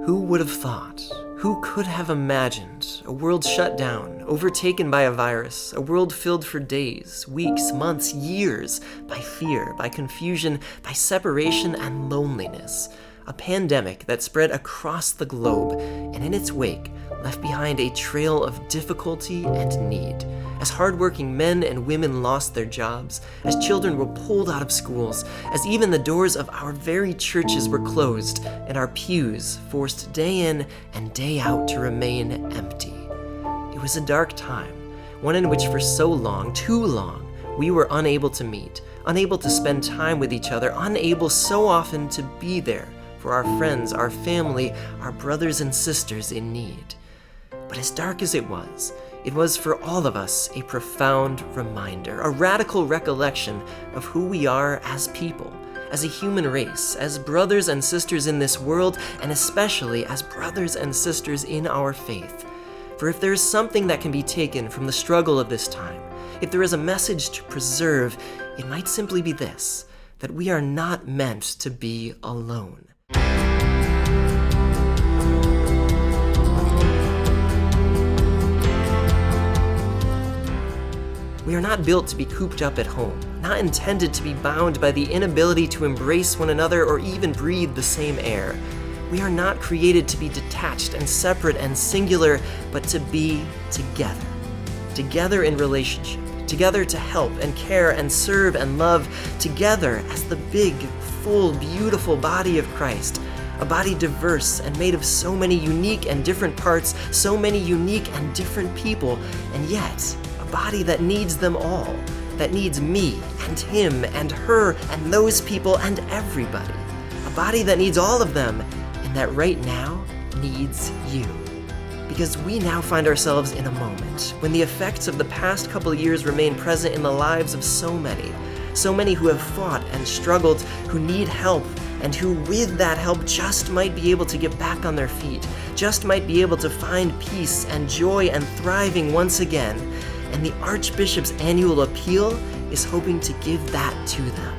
Who would have thought? Who could have imagined a world shut down, overtaken by a virus, a world filled for days, weeks, months, years by fear, by confusion, by separation and loneliness? A pandemic that spread across the globe and in its wake left behind a trail of difficulty and need. As hardworking men and women lost their jobs, as children were pulled out of schools, as even the doors of our very churches were closed and our pews forced day in and day out to remain empty. It was a dark time, one in which for so long, too long, we were unable to meet, unable to spend time with each other, unable so often to be there for our friends, our family, our brothers and sisters in need. But as dark as it was for all of us a profound reminder, a radical recollection of who we are as people, as a human race, as brothers and sisters in this world, and especially as brothers and sisters in our faith. For if there is something that can be taken from the struggle of this time, if there is a message to preserve, it might simply be this, that we are not meant to be alone. We are not built to be cooped up at home, not intended to be bound by the inability to embrace one another or even breathe the same air. We are not created to be detached and separate and singular, but to be together. Together in relationship, together to help and care and serve and love, together as the big, full, beautiful body of Christ. A body diverse and made of so many unique and different parts, so many unique and different people, and yet body that needs them all, that needs me and him and her and those people and everybody. A body that needs all of them and that right now needs you. Because we now find ourselves in a moment when the effects of the past couple of years remain present in the lives of so many who have fought and struggled, who need help, and who with that help just might be able to get back on their feet, just might be able to find peace and joy and thriving once again. And the Archbishop's annual appeal is hoping to give that to them.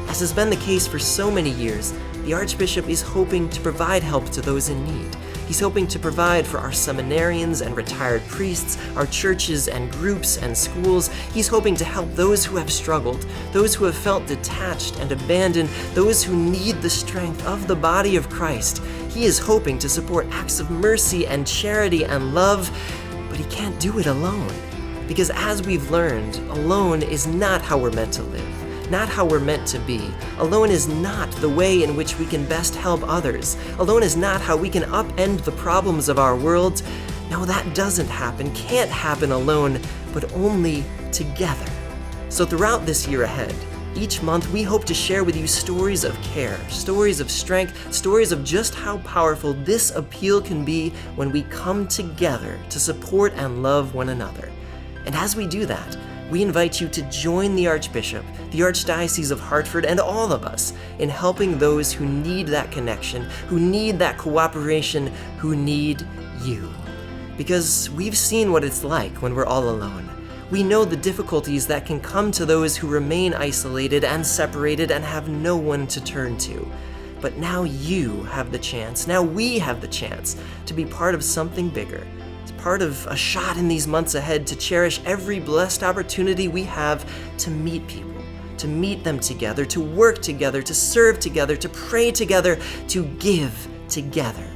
As has been the case for so many years, the Archbishop is hoping to provide help to those in need. He's hoping to provide for our seminarians and retired priests, our churches and groups and schools. He's hoping to help those who have struggled, those who have felt detached and abandoned, those who need the strength of the body of Christ. He is hoping to support acts of mercy and charity and love, but he can't do it alone. Because as we've learned, alone is not how we're meant to live, not how we're meant to be. Alone is not the way in which we can best help others. Alone is not how we can upend the problems of our world. No, that doesn't happen, can't happen alone, but only together. So throughout this year ahead, each month we hope to share with you stories of care, stories of strength, stories of just how powerful this appeal can be when we come together to support and love one another. And as we do that, we invite you to join the Archbishop, the Archdiocese of Hartford, and all of us in helping those who need that connection, who need that cooperation, who need you. Because we've seen what it's like when we're all alone. We know the difficulties that can come to those who remain isolated and separated and have no one to turn to. But now you have the chance, now we have the chance to be part of something bigger. Part of a shot in these months ahead to cherish every blessed opportunity we have to meet people, to meet them together, to work together, to serve together, to pray together, to give together.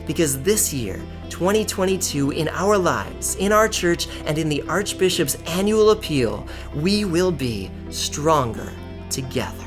Because this year, 2022, in our lives, in our church, and in the Archbishop's annual appeal, we will be stronger together.